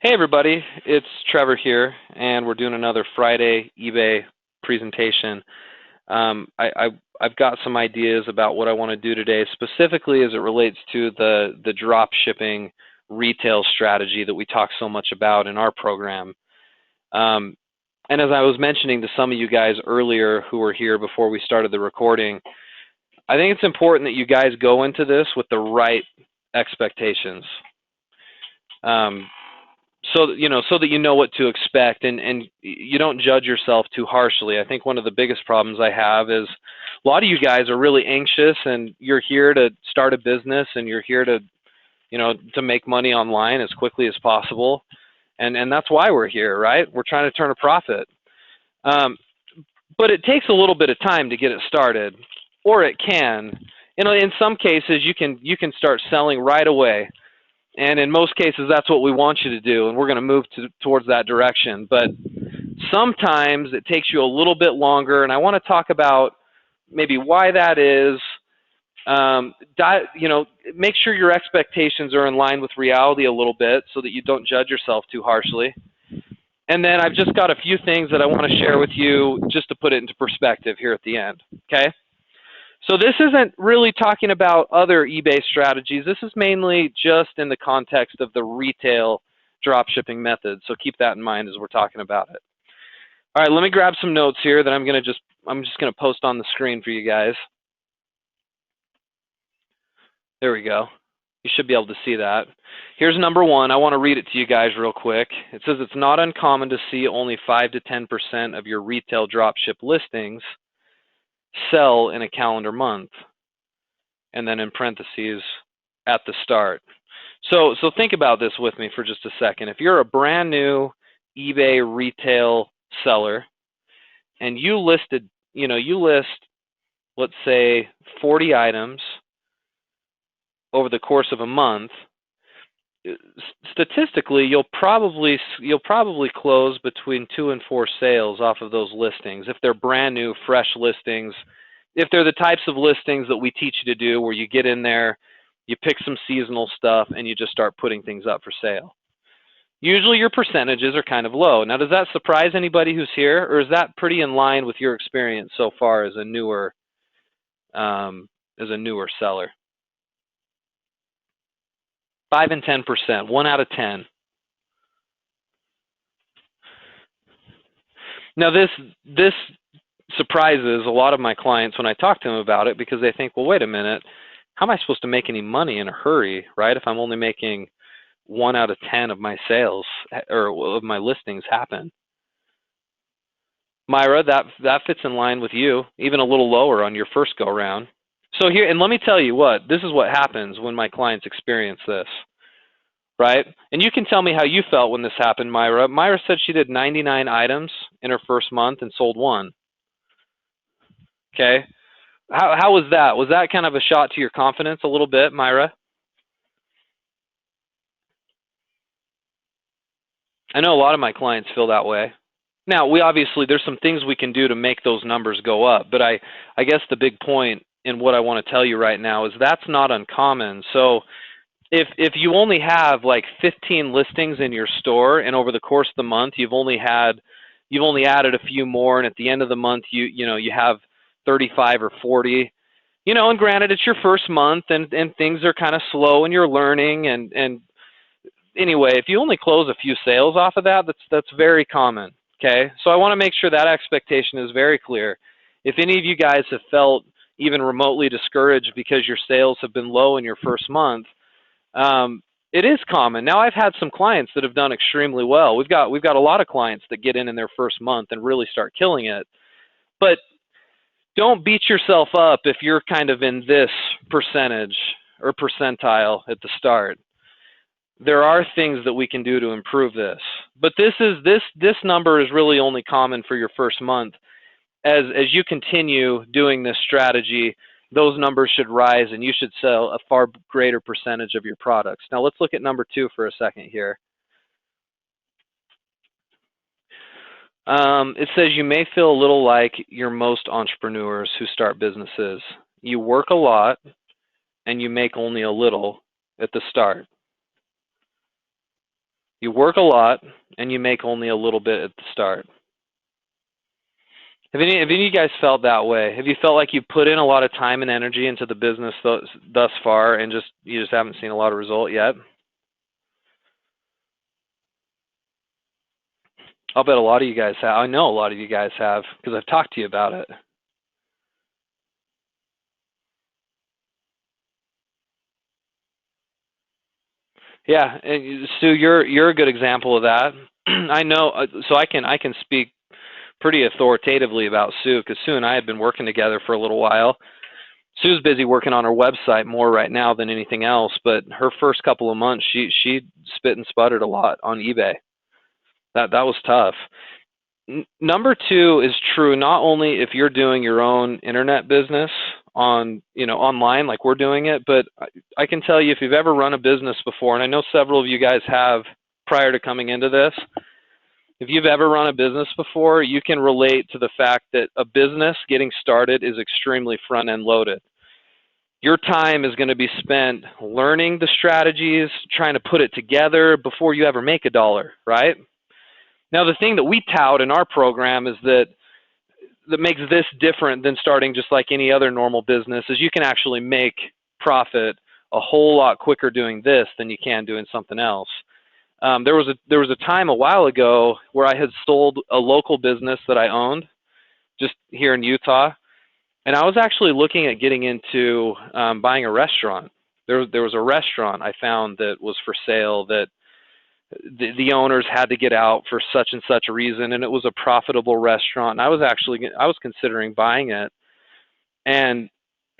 Hey everybody, it's Trevor here, and we're doing another Friday eBay presentation. I've got some ideas about what I want to do today, specifically as it relates to the drop shipping retail strategy that we talk so much about in our program. Um, and as I was mentioning to some of you guys earlier who were here before we started the recording, I think it's important that you guys go into this with the right expectations. So that you know what to expect, and you don't judge yourself too harshly. I think one of the biggest problems I have is a lot of you guys are really anxious, and you're here to start a business, and you're here to to make money online as quickly as possible, and that's why we're here, right? We're trying to turn a profit. Um, but it takes a little bit of time to get it started, or it can. In some cases, you can start selling right away. And in most cases, that's what we want you to do, and we're going to move towards that direction. But sometimes it takes you a little bit longer, and I want to talk about maybe why that is. Make sure your expectations are in line with reality a little bit so that you don't judge yourself too harshly. And then I've just got a few things that I want to share with you just to put it into perspective here at the end, okay? So this isn't really talking about other eBay strategies. This is mainly just in the context of the retail dropshipping method. So keep that in mind as we're talking about it. All right, let me grab some notes here that I'm just going to post on the screen for you guys. There we go. You should be able to see that. Here's number one. I want to read it to you guys real quick. It says it's not uncommon to see only 5 to 10% of your retail dropship listings sell in a calendar month, and then in parentheses, at the start. So think about this with me for just a second. If you're a brand new eBay retail seller and you list, let's say 40 items over the course of a month, statistically you'll probably close between 2 and 4 sales off of those listings if they're brand new, fresh listings. If they're the types of listings that we teach you to do, where you get in there, you pick some seasonal stuff, and you just start putting things up for sale. Usually your percentages are kind of low. Now, does that surprise anybody who's here, or is that pretty in line with your experience so far as a newer seller? 5 and 10%, 1 out of 10. Now, this surprises a lot of my clients when I talk to them about it, because they think, well, wait a minute, how am I supposed to make any money in a hurry, right? If I'm only making 1 out of 10 of my sales or of my listings happen. Myra, that fits in line with you, even a little lower on your first go around. So here, and let me tell you what, this is what happens when my clients experience this, right? And you can tell me how you felt when this happened, Myra. Myra said she did 99 items in her first month and sold 1. Okay. How was that? Was that kind of a shot to your confidence a little bit, Myra? I know a lot of my clients feel that way. Now, there's some things we can do to make those numbers go up, but I guess the big point in what I want to tell you right now is that's not uncommon. So if you only have like 15 listings in your store, and over the course of the month you've only added a few more, and at the end of the month you have 35 or 40, and granted it's your first month, and things are kind of slow and you're learning, and anyway, if you only close a few sales off of that, that's very common. Okay, so I want to make sure that expectation is very clear. If any of you guys have felt even remotely discouraged because your sales have been low in your first month, it is common. Now, I've had some clients that have done extremely well. We've got a lot of clients that get in their first month and really start killing it. But don't beat yourself up if you're kind of in this percentage or percentile at the start. There are things that we can do to improve this. But this number is really only common for your first month. As you continue doing this strategy, those numbers should rise, and you should sell a far greater percentage of your products. Now let's look at number 2 for a second here. It says you may feel a little like most entrepreneurs who start businesses. You work a lot and you make only a little at the start. You work a lot and you make only a little bit at the start. Have any of you guys felt that way? Have you felt like you put in a lot of time and energy into the business thus far, and you just haven't seen a lot of result yet? I'll bet a lot of you guys have. I know a lot of you guys have because I've talked to you about it. Yeah, and Sue, you're a good example of that. I know, so I can speak pretty authoritatively about Sue because Sue and I had been working together for a little while. Sue's busy working on her website more right now than anything else, but her first couple of months, she spit and sputtered a lot on eBay. That was tough. Number two is true not only if you're doing your own internet business on online like we're doing it, but I can tell you if you've ever run a business before, and I know several of you guys have prior to coming into this, if you've ever run a business before, you can relate to the fact that a business getting started is extremely front end loaded. Your time is going to be spent learning the strategies, trying to put it together before you ever make a dollar, right? Now, the thing that we tout in our program is that makes this different than starting just like any other normal business is you can actually make profit a whole lot quicker doing this than you can doing something else. There was a time a while ago where I had sold a local business that I owned just here in Utah, and I was actually looking at getting into buying a restaurant. There was a restaurant I found that was for sale that the owners had to get out for such and such a reason, and it was a profitable restaurant. And I was considering buying it, and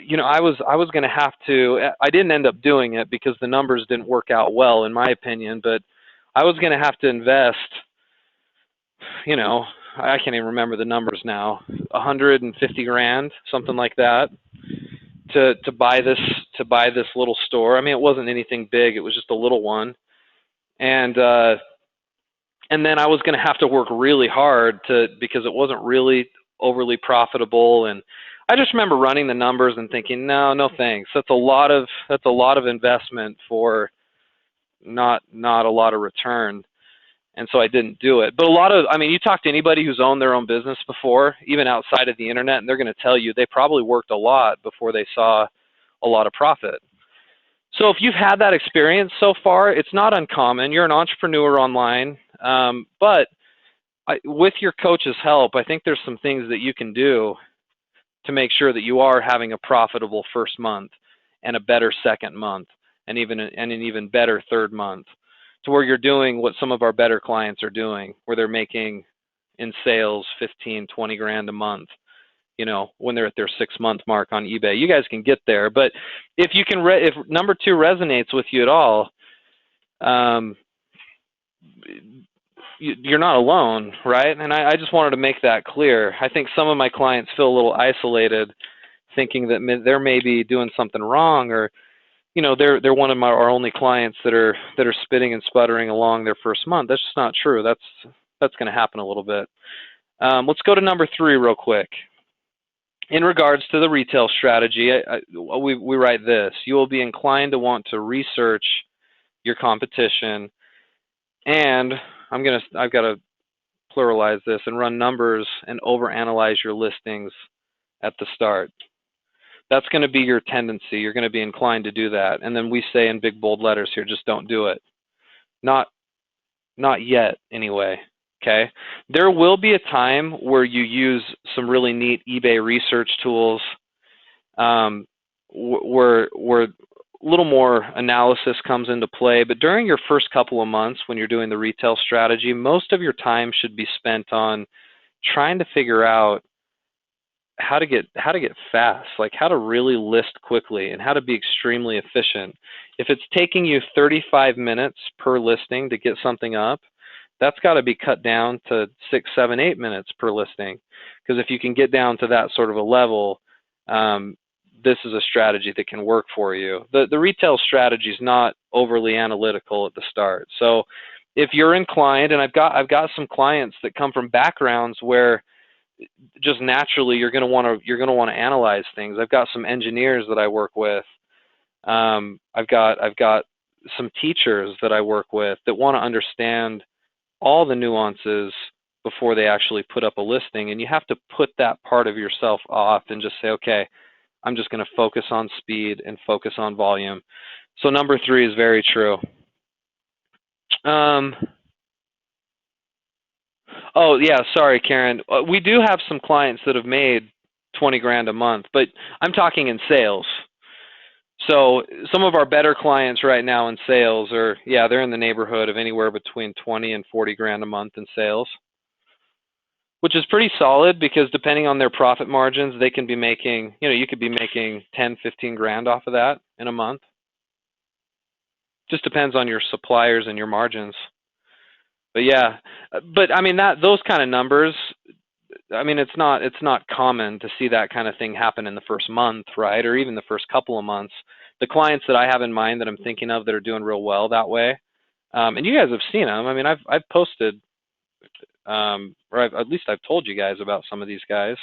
I was going to have to. I didn't end up doing it because the numbers didn't work out well, in my opinion. But I was going to have to invest. I can't even remember the numbers now. 150 grand, something like that, to buy this little store. I mean, it wasn't anything big. It was just a little one. And then I was going to have to work really hard because it wasn't really overly profitable. And I just remember running the numbers and thinking, no thanks. That's a lot of investment for not a lot of return. And so I didn't do it. But you talk to anybody who's owned their own business before, even outside of the internet, and they're going to tell you they probably worked a lot before they saw a lot of profit. So if you've had that experience so far, it's not uncommon. You're an entrepreneur online, but with your coach's help, I think there's some things that you can do to make sure that you are having a profitable first month and a better second month and an even better third month, to where you're doing what some of our better clients are doing, where they're making in sales 15, 20 grand a month. When they're at their 6-month mark on eBay. You guys can get there, but if number two resonates with you at all, you're not alone, right? And I just wanted to make that clear. I think some of my clients feel a little isolated, thinking that they're maybe doing something wrong, or they're one of our only clients that are spitting and sputtering along their first month. That's just not true. That's going to happen a little bit. Let's go to number 3 real quick. In regards to the retail strategy, we write this: you will be inclined to want to research your competition, and I've got to pluralize this, and run numbers and overanalyze your listings at the start. That's going to be your tendency. You're going to be inclined to do that. And then we say in big bold letters here, just don't do it. Not yet, anyway. Okay, there will be a time where you use some really neat eBay research tools, where a little more analysis comes into play. But during your first couple of months, when you're doing the retail strategy, most of your time should be spent on trying to figure out how to get fast, like how to really list quickly and how to be extremely efficient. If it's taking you 35 minutes per listing to get something up, that's got to be cut down to 6, 7, 8 minutes per listing. Because if you can get down to that sort of a level, this is a strategy that can work for you. The retail strategy is not overly analytical at the start. So if you're inclined, and I've got some clients that come from backgrounds where just naturally you're going to want to analyze things. I've got some engineers that I work with. I've got some teachers that I work with that want to understand all the nuances before they actually put up a listing, and you have to put that part of yourself off and just say, okay, I'm just going to focus on speed and focus on volume. So number 3 is very true. Oh yeah, sorry, Karen. We do have some clients that have made 20 grand a month, but I'm talking in sales. So some of our better clients right now in sales are, yeah, they're in the neighborhood of anywhere between 20 and 40 grand a month in sales, which is pretty solid because depending on their profit margins, they can be making, you could be making 10, 15 grand off of that in a month. Just depends on your suppliers and your margins. But yeah, but I mean those kind of numbers, I mean it's not common to see that kind of thing happen in the first month, right? Or even the first couple of months. The clients that I have in mind that I'm thinking of that are doing real well that way, and you guys have seen them. I mean I've posted, or at least I've told you guys about some of these guys.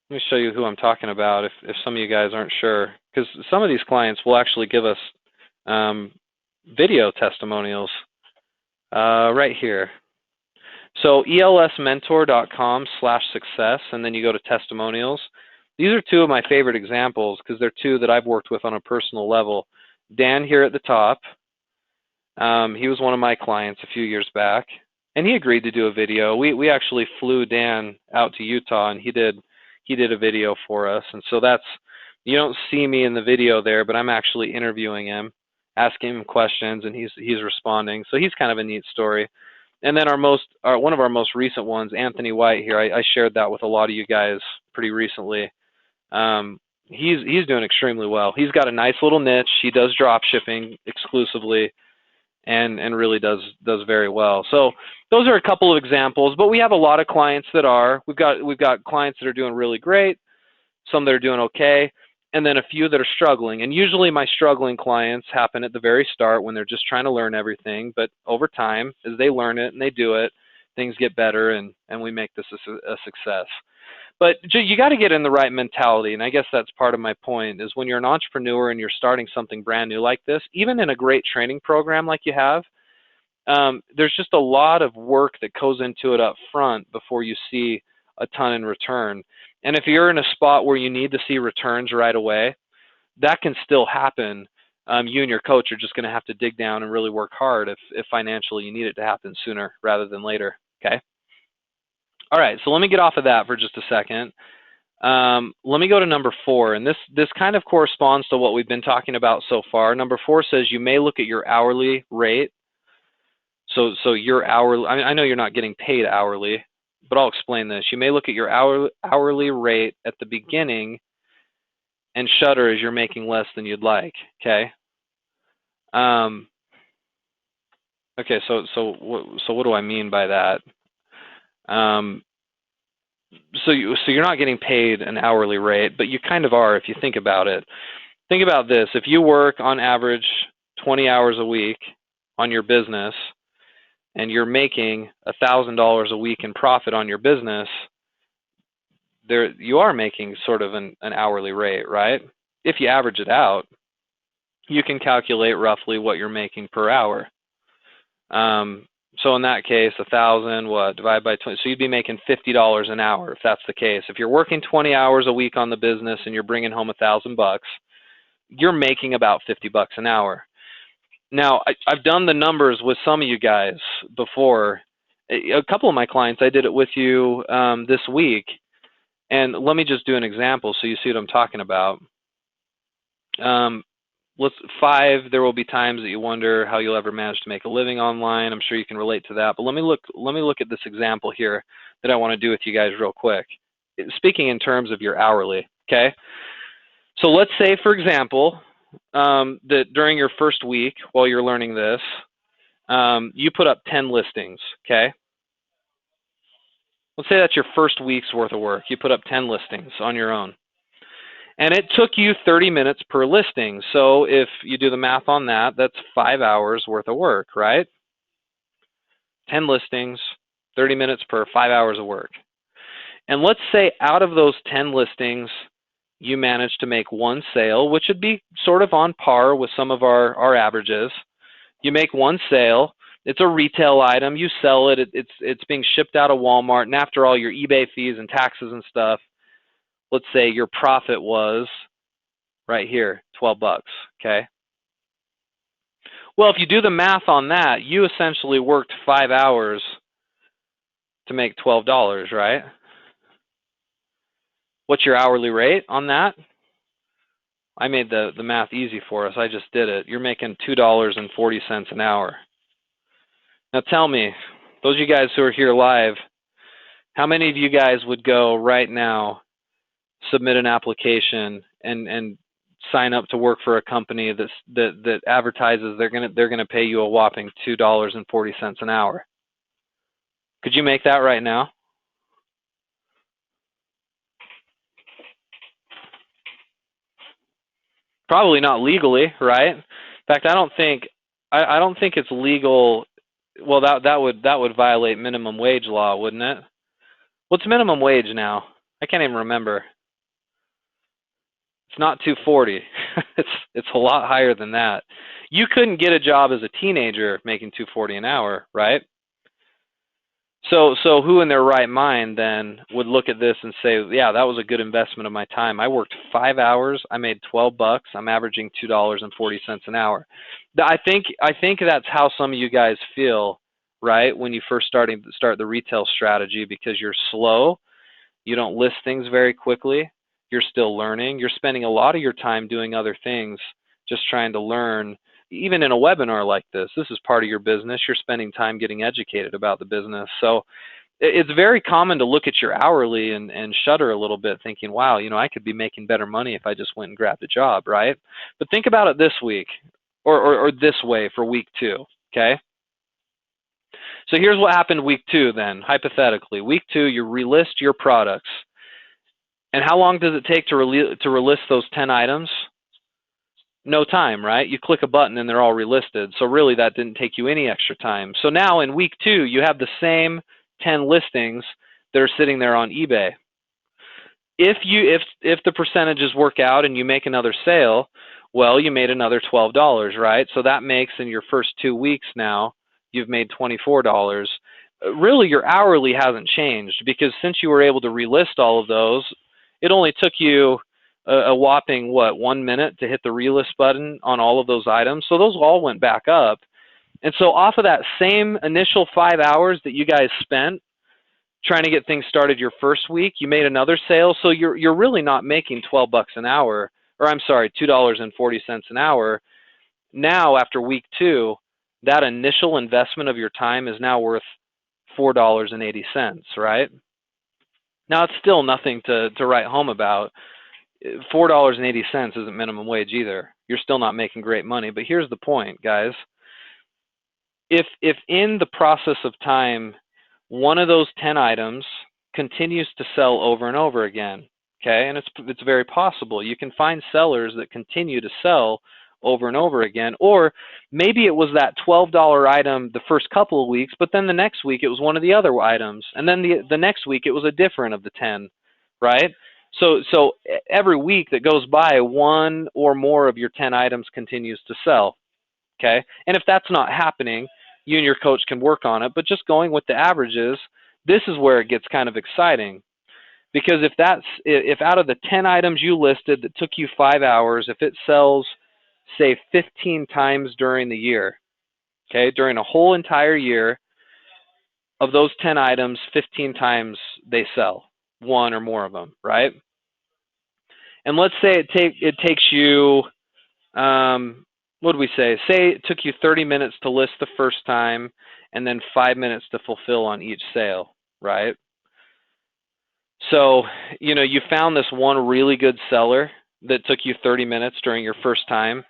Let me show you who I'm talking about if some of you guys aren't sure, because some of these clients will actually give us video testimonials right here. So elsmentor.com/success, and then you go to testimonials. These are 2 of my favorite examples because they're 2 that I've worked with on a personal level. Dan here at the top, he was one of my clients a few years back, and he agreed to do a video. We actually flew Dan out to Utah, and he did a video for us. And so you don't see me in the video there, but I'm actually interviewing him, asking him questions, and he's responding. So he's kind of a neat story. And then one of our most recent ones, Anthony White here, I shared that with a lot of you guys pretty recently. He's doing extremely well. He's got a nice little niche. He does drop shipping exclusively, and really does very well. So those are a couple of examples, but we have a lot of clients that are. We've got clients that are doing really great, some that are doing okay, and then a few that are struggling. And usually my struggling clients happen at the very start when they're just trying to learn everything, but over time, as they learn it and they do it, things get better, and we make this a success. But you got to get in the right mentality, and I guess that's part of my point, is when you're an entrepreneur and you're starting something brand new like this, even in a great training program like you have, there's just a lot of work that goes into it up front before you see a ton in return. And if you're in a spot where you need to see returns right away, that can still happen. You and your coach are just going to have to dig down and really work hard if financially you need it to happen sooner rather than later, okay? All right, so let me get off of that for just a second. Let me go to number 4, and this kind of corresponds to what we've been talking about so far. Number 4 says you may look at your hourly rate. So your hourly, I know you're not getting paid hourly, but I'll explain this. You may look at your hourly rate at the beginning and shudder as you're making less than you'd like, okay? Okay, so what do I mean by that? So you're not getting paid an hourly rate, but you kind of are if you think about it. Think about this. If you work on average 20 hours a week on your business and you're making $1,000 a week in profit on your business, you are making sort of an hourly rate, right? If you average it out, you can calculate roughly what you're making per hour. So in that case, 1,000, divide by 20, so you'd be making $50 an hour if that's the case. If you're working 20 hours a week on the business and you're bringing home $1,000, you're making about $50 an hour. Now, I've done the numbers with some of you guys before. A couple of my clients, I did it with you this week. And let me just do an example so you see what I'm talking about. 5, there will be times that you wonder how you'll ever manage to make a living online. I'm sure you can relate to that. But let me look at this example here that I want to do with you guys real quick. Speaking in terms of your hourly, okay? So let's say, for example, that during your first week while you're learning this, you put up 10 listings, okay? Let's say that's your first week's worth of work. You put up 10 listings on your own. And it took you 30 minutes per listing. So if you do the math on that, that's 5 hours worth of work, right? 10 listings, 30 minutes per 5 hours of work. And let's say out of those 10 listings, you manage to make one sale, which would be sort of on par with some of our averages. You make one sale. It's a retail item. You sell it. It's being shipped out of Walmart. And after all your eBay fees and taxes and stuff, let's say your profit was right here, 12 bucks, okay? Well, if you do the math on that, you essentially worked 5 hours to make $12, right? What's your hourly rate on that? I made the math easy for us. I just did it. You're making $2.40 an hour. Now tell me, those of you guys who are here live, how many of you guys would go right now, submit an application, and sign up to work for a company that advertises they're gonna pay you a whopping $2.40 an hour? Could you make that right now? Probably not legally, right? In fact, I don't think it's legal. Well, that would violate minimum wage law, wouldn't it? What's minimum wage now? I can't even remember. It's not 240. It's a lot higher than that. You couldn't get a job as a teenager making 240 an hour, right? So who in their right mind then would look at this and say, yeah, that was a good investment of my time. I worked 5 hours, I made 12 bucks, I'm averaging $2.40 an hour. I think that's how some of you guys feel, right? When you first start the retail strategy, because you're slow, you don't list things very quickly, you're still learning, you're spending a lot of your time doing other things, just trying to learn. Even in a webinar like this is part of your business. You're spending time getting educated about the business. So it's very common to look at your hourly and shudder a little bit, thinking, wow, I could be making better money if I just went and grabbed a job, right? But think about it this week, or this way for week 2, okay? So here's what happened week 2 then, hypothetically. Week 2, you relist your products. And how long does it take to relist those 10 items? No time, right? You click a button and they're all relisted. So really that didn't take you any extra time. So now in week 2, you have the same 10 listings that are sitting there on eBay. If the percentages work out and you make another sale, well, you made another $12, right? So that makes in your first 2 weeks now, you've made $24. Really your hourly hasn't changed, because since you were able to relist all of those, it only took you a whopping, 1 minute to hit the relist button on all of those items. So those all went back up. And so off of that same initial 5 hours that you guys spent trying to get things started your first week, you made another sale. So you're really not making 12 bucks an hour, or I'm sorry, $2.40 an hour. Now after week 2, that initial investment of your time is now worth $4.80, right? Now it's still nothing to write home about. $4.80 isn't minimum wage either. You're still not making great money. But here's the point, guys. If in the process of time, one of those 10 items continues to sell over and over again, okay, and it's very possible. You can find sellers that continue to sell over and over again, or maybe it was that $12 item the first couple of weeks, but then the next week it was one of the other items, and then the next week it was a different of the 10, right? So every week that goes by, one or more of your 10 items continues to sell, okay? And if that's not happening, you and your coach can work on it, but just going with the averages, this is where it gets kind of exciting. Because if out of the 10 items you listed that took you 5 hours, if it sells, say, 15 times during the year, okay, during a whole entire year, of those 10 items, 15 times they sell, one or more of them, right? And let's say it takes you, what do we say? Say it took you 30 minutes to list the first time and then 5 minutes to fulfill on each sale, right? So, you found this one really good seller that took you 30 minutes during your first time.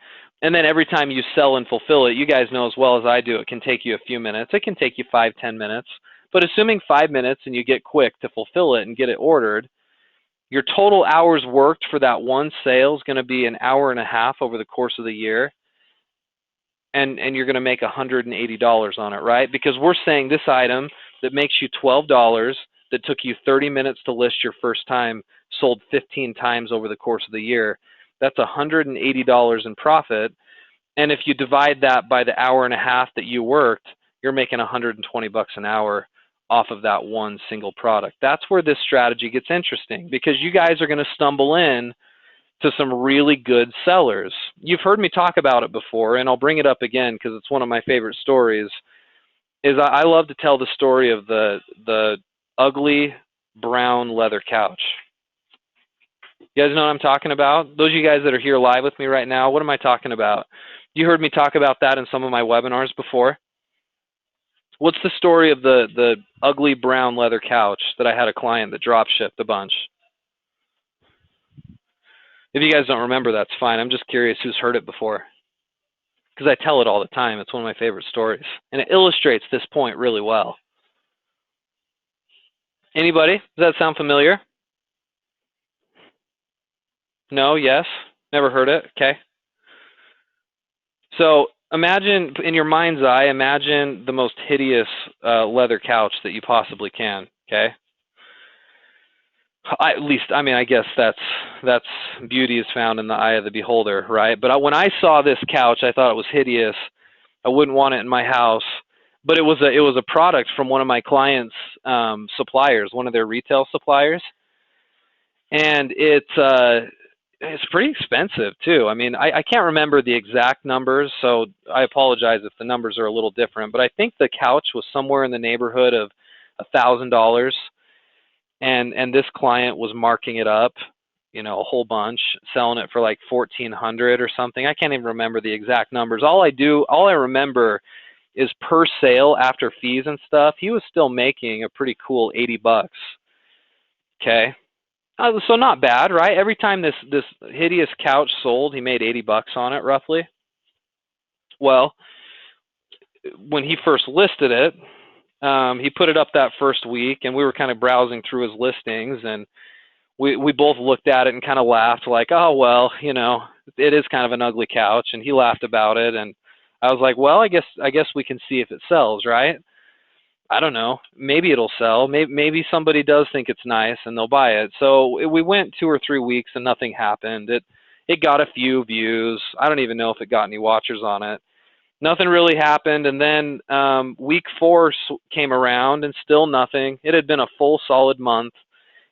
And then every time you sell and fulfill it, you guys know as well as I do, it can take you a few minutes. It can take you 5-10 minutes. But assuming 5 minutes and you get quick to fulfill it and get it ordered, your total hours worked for that one sale is going to be an hour and a half over the course of the year. And you're going to make $180 on it, right? Because we're saying this item that makes you $12, that took you 30 minutes to list your first time sold 15 times over the course of the year. That's $180 in profit. And if you divide that by the hour and a half that you worked, you're making $120 an hour off of that one single product. That's where this strategy gets interesting, because you guys are going to stumble in to some really good sellers. You've heard me talk about it before, and I'll bring it up again because it's one of my favorite stories. I love to tell the story of the ugly brown leather couch. You guys know what I'm talking about? Those of you guys that are here live with me right now, what am I talking about? You heard me talk about that in some of my webinars before. What's the story of the ugly brown leather couch that I had a client that drop shipped a bunch? If you guys don't remember, that's fine. I'm just curious who's heard it before, because I tell it all the time. It's one of my favorite stories, and it illustrates this point really well. Anybody? Does that sound familiar? No? Yes? Never heard it? Okay. So imagine, in your mind's eye, imagine the most hideous leather couch that you possibly can, okay? I guess that's beauty is found in the eye of the beholder, right? But when I saw this couch, I thought it was hideous. I wouldn't want it in my house. But it was a product from one of my clients' suppliers, one of their retail suppliers, and it's pretty expensive too. I mean, I can't remember the exact numbers, so I apologize if the numbers are a little different. But I think the couch was somewhere in the neighborhood of $1,000. And this client was marking it up, a whole bunch, selling it for like $1,400 or something. I can't even remember the exact numbers. All I remember is per sale after fees and stuff, he was still making a pretty cool $80. Okay, so not bad, right? Every time this hideous couch sold, he made $80 on it roughly. Well, when he first listed it, he put it up that first week, and we were kind of browsing through his listings, and we both looked at it and kind of laughed, like, oh, well, it is kind of an ugly couch, and he laughed about it, and I was like, well, I guess we can see if it sells, right? I don't know. Maybe it'll sell. Maybe somebody does think it's nice and they'll buy it. So we went 2 or 3 weeks and nothing happened. It got a few views. I don't even know if it got any watchers on it. Nothing really happened, and then week 4 came around, and still nothing. It had been a full solid month,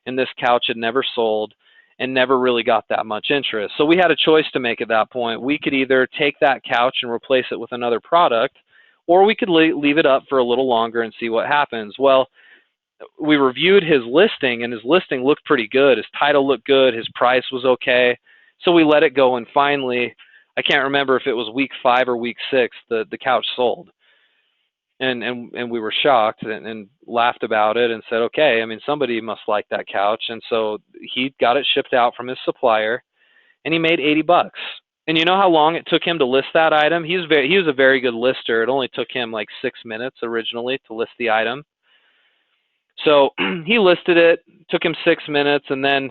and this couch had never sold and never really got that much interest. So we had a choice to make at that point. We could either take that couch and replace it with another product, or we could leave it up for a little longer and see what happens. Well, we reviewed his listing, and his listing looked pretty good. His title looked good. His price was okay. So we let it go, and finally, I can't remember if it was week 5 or week 6, the couch sold. And we were shocked and laughed about it and said, okay, I mean, somebody must like that couch. And so he got it shipped out from his supplier, and he made $80. And you know how long it took him to list that item? He was a very good lister. It only took him like 6 minutes originally to list the item. So he listed it, took him 6 minutes, and then,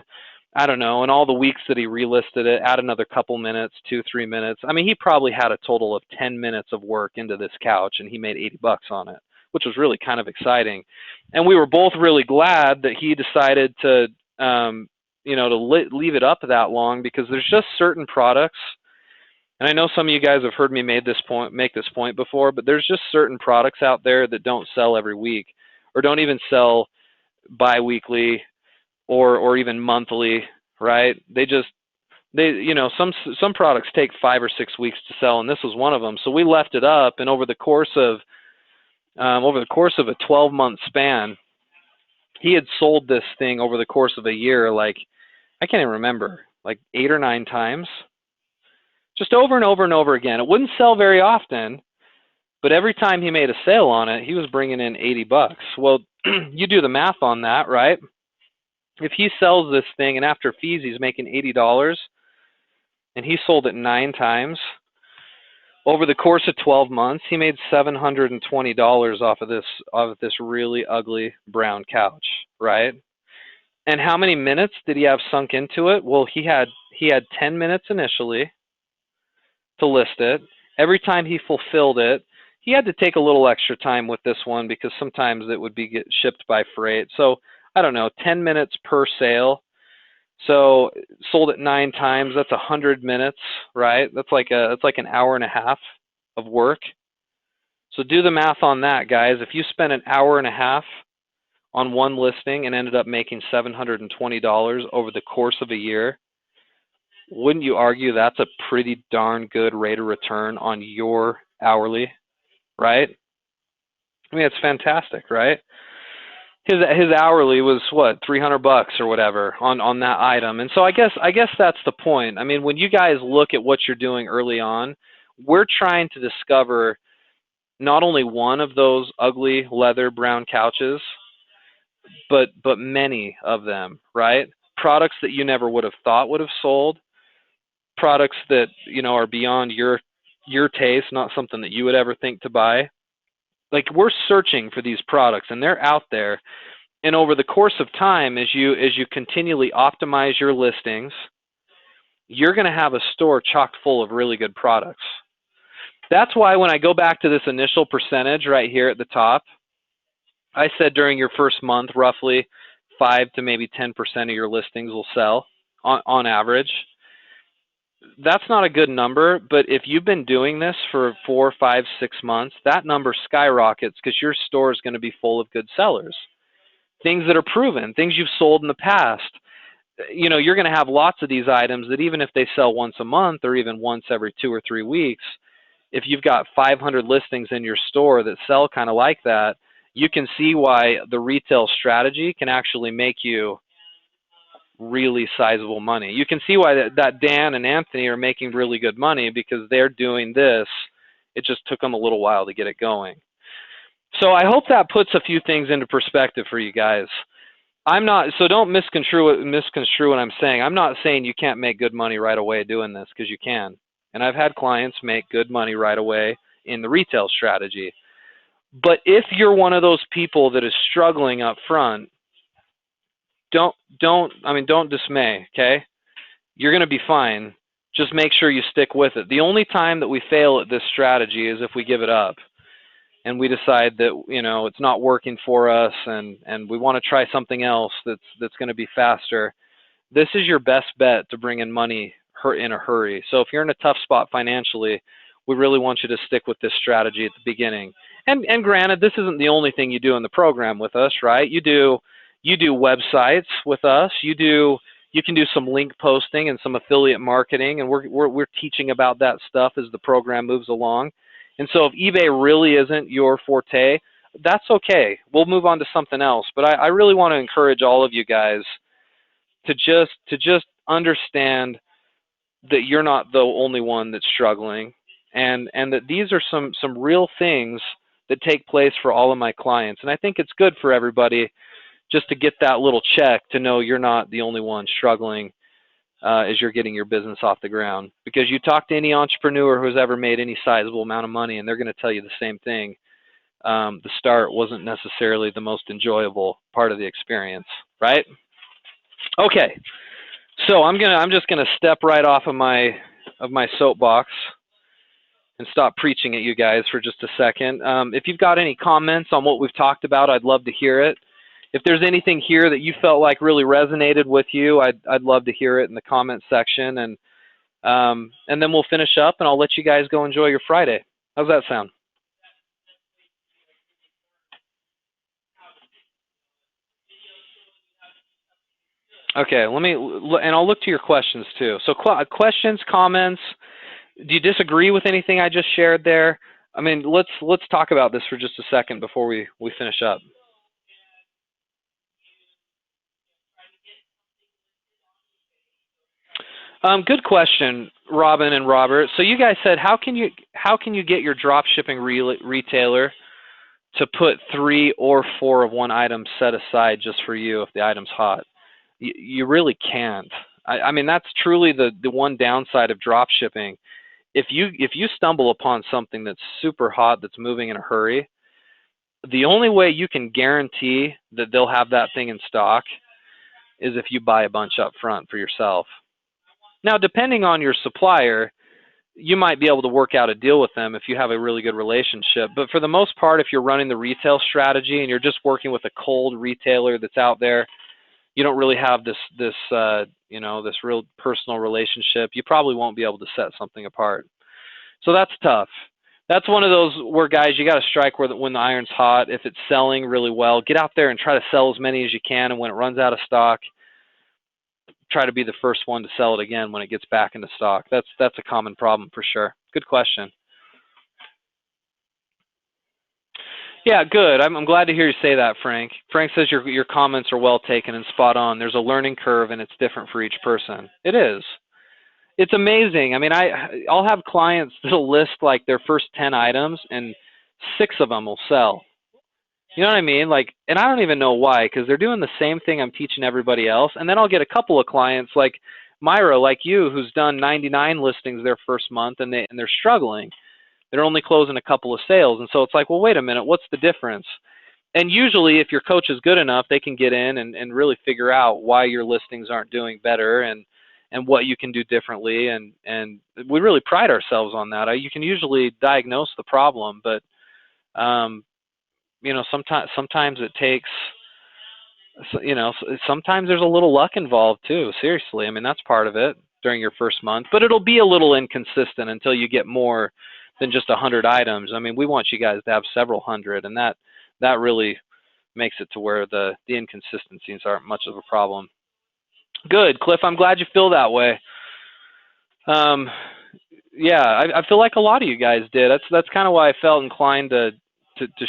I don't know, in all the weeks that he relisted it, add another couple minutes, 2-3 minutes. I mean, he probably had a total of 10 minutes of work into this couch, and he made $80 on it, which was really kind of exciting. And we were both really glad that he decided to, leave it up that long, because there's just certain products, and I know some of you guys have heard me make this point before, but there's just certain products out there that don't sell every week, or don't even sell bi-weekly, or even monthly, right? Some products take 5 or 6 weeks to sell, and this was one of them. So we left it up, and over the course of a 12-month span, he had sold this thing over the course of a year, like, I can't even remember, like 8 or 9 times, just over and over and over again. It wouldn't sell very often, but every time he made a sale on it, he was bringing in $80. Well, you do the math on that, right? If he sells this thing and after fees he's making $80, and he sold it 9 times, over the course of 12 months, he made $720 off of this really ugly brown couch, right? And how many minutes did he have sunk into it? Well, he had 10 minutes initially to list it. Every time he fulfilled it, he had to take a little extra time with this one, because sometimes it would get shipped by freight. So I don't know, 10 minutes per sale. So sold it 9 times, that's 100 minutes, right? That's like an hour and a half of work. So do the math on that, guys. If you spent an hour and a half on one listing and ended up making $720 over the course of a year, wouldn't you argue that's a pretty darn good rate of return on your hourly, right? I mean, it's fantastic, right? His hourly was what, $300 or whatever on that item. And so I guess that's the point. I mean, when you guys look at what you're doing early on, we're trying to discover not only one of those ugly leather brown couches, but many of them, right? Products that you never would have thought would have sold, products that, you know, are beyond your taste, not something that you would ever think to buy. Like, we're searching for these products and they're out there. And over the course of time, as you continually optimize your listings, you're going to have a store chock full of really good products. That's why when I go back to this initial percentage right here at the top, I said during your first month, roughly 5 to maybe 10% of your listings will sell on average. That's not a good number, but if you've been doing this for 4, 5, 6 months, that number skyrockets because your store is going to be full of good sellers. Things that are proven, things you've sold in the past. You know, you're going to have lots of these items that even if they sell once a month or even once every 2 or 3 weeks, if you've got 500 listings in your store that sell kind of like that, you can see why the retail strategy can actually make you really sizable money. You can see why that Dan and Anthony are making really good money because they're doing this. It just took them a little while to get it going. So I hope that puts a few things into perspective for you guys. So don't misconstrue what I'm saying. I'm not saying you can't make good money right away doing this, because you can. And I've had clients make good money right away in the retail strategy. But if you're one of those people that is struggling up front, don't dismay, okay? You're going to be fine. Just make sure you stick with it. The only time that we fail at this strategy is if we give it up and we decide that, you know, it's not working for us and we want to try something else that's going to be faster. This is your best bet to bring in money in a hurry. So if you're in a tough spot financially, we really want you to stick with this strategy at the beginning. And granted, this isn't the only thing you do in the program with us, right? You do websites with us. You can do some link posting and some affiliate marketing, and we're teaching about that stuff as the program moves along. And so if eBay really isn't your forte, that's okay. We'll move on to something else. But I really want to encourage all of you guys to just understand that you're not the only one that's struggling, and that these are some real things that take place for all of my clients. And I think it's good for everybody just to get that little check to know you're not the only one struggling as you're getting your business off the ground. Because you talk to any entrepreneur who's ever made any sizable amount of money, and they're going to tell you the same thing. The start wasn't necessarily the most enjoyable part of the experience, right? Okay, so I'm just gonna step right off of my soapbox and stop preaching at you guys for just a second. If you've got any comments on what we've talked about, I'd love to hear it. If there's anything here that you felt like really resonated with you, I'd love to hear it in the comment section, and then we'll finish up, and I'll let you guys go enjoy your Friday. How's that sound? Okay, and I'll look to your questions too. So questions, comments. Do you disagree with anything I just shared there? I mean, let's talk about this for just a second before we finish up. Good question, Robin and Robert. So you guys said, how can you get your drop shipping retailer to put 3 or 4 of one item set aside just for you if the item's hot? You really can't. I mean, that's truly the one downside of drop shipping. If you stumble upon something that's super hot, that's moving in a hurry, the only way you can guarantee that they'll have that thing in stock is if you buy a bunch up front for yourself. Now, depending on your supplier, you might be able to work out a deal with them if you have a really good relationship. But for the most part, if you're running the retail strategy and you're just working with a cold retailer that's out there, you don't really have this this real personal relationship, you probably won't be able to set something apart. So that's tough. That's one of those where, guys, you got to strike when the iron's hot. If it's selling really well, get out there and try to sell as many as you can, and when it runs out of stock, try to be the first one to sell it again when it gets back into stock. That's a common problem for sure. Good question. Yeah, good. I'm glad to hear you say that, Frank. Frank says your comments are well taken and spot on. There's a learning curve, and it's different for each person. It is. It's amazing. I mean, I'll have clients that'll list like their first 10 items, and 6 of them will sell. You know what I mean? Like, and I don't even know why, because they're doing the same thing I'm teaching everybody else. And then I'll get a couple of clients like Myra, like you, who's done 99 listings their first month, and they're struggling. They're only closing a couple of sales. And so it's like, well, wait a minute, what's the difference? And usually if your coach is good enough, they can get in and really figure out why your listings aren't doing better and what you can do differently. And we really pride ourselves on that. You can usually diagnose the problem, but sometimes it takes, sometimes there's a little luck involved too. Seriously, I mean, that's part of it during your first month, but it'll be a little inconsistent until you get more than just 100 items. I mean, we want you guys to have several hundred, and that really makes it to where the inconsistencies aren't much of a problem. Good, Cliff. I'm glad you feel that way. Yeah, I feel like a lot of you guys did. That's kind of why I felt inclined to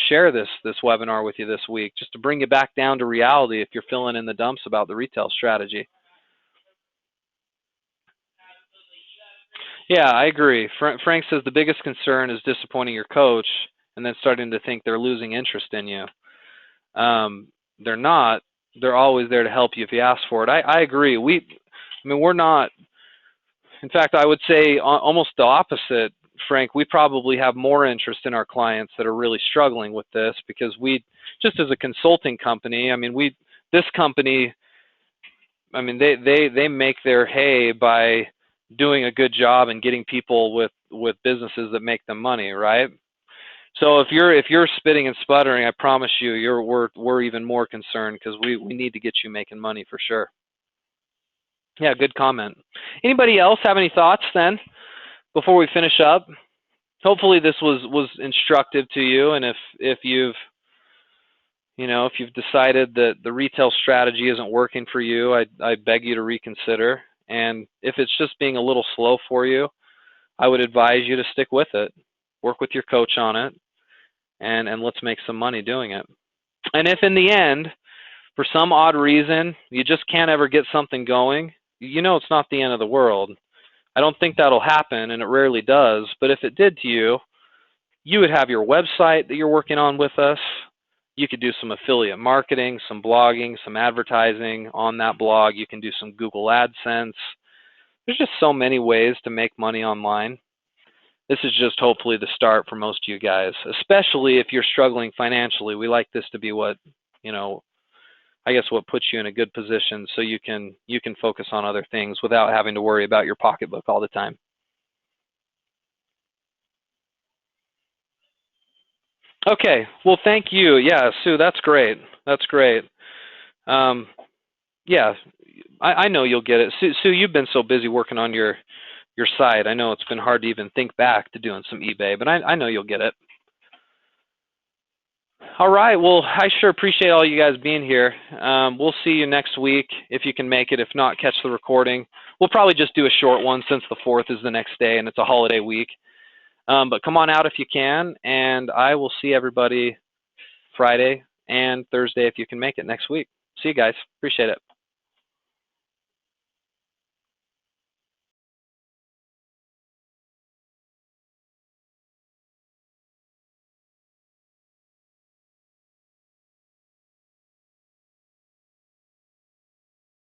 share this webinar with you this week, just to bring you back down to reality if you're feeling in the dumps about the retail strategy. Yeah, I agree. Frank says the biggest concern is disappointing your coach and then starting to think they're losing interest in you. They're not. They're always there to help you if you ask for it. I agree. We're not. In fact, I would say almost the opposite, Frank. We probably have more interest in our clients that are really struggling with this, because we, just as a consulting company, this company, they make their hay by doing a good job and getting people with businesses that make them money, right? So if you're spitting and sputtering, I promise you, we're even more concerned, because we need to get you making money for sure. Yeah, good comment. Anybody else have any thoughts then before we finish up? Hopefully this was instructive to you, and if you've decided that the retail strategy isn't working for you, I beg you to reconsider. And if it's just being a little slow for you, I would advise you to stick with it. Work with your coach on it, and let's make some money doing it. And if in the end, for some odd reason, you just can't ever get something going, it's not the end of the world. I don't think that'll happen, and it rarely does. But if it did to you, you would have your website that you're working on with us. You could do some affiliate marketing, some blogging, some advertising on that blog. You can do some Google AdSense. There's just so many ways to make money online. This is just hopefully the start for most of you guys, especially if you're struggling financially. We like this to be what puts you in a good position so you can focus on other things without having to worry about your pocketbook all the time. Okay, well, thank you. Yeah, Sue, that's great. That's great. Yeah, I know you'll get it. Sue, you've been so busy working on your site. I know it's been hard to even think back to doing some eBay, but I know you'll get it. All right. Well, I sure appreciate all you guys being here. We'll see you next week if you can make it. If not, catch the recording. We'll probably just do a short one since the 4th is the next day and it's a holiday week. But come on out if you can, and I will see everybody Friday and Thursday if you can make it next week. See you guys. Appreciate it.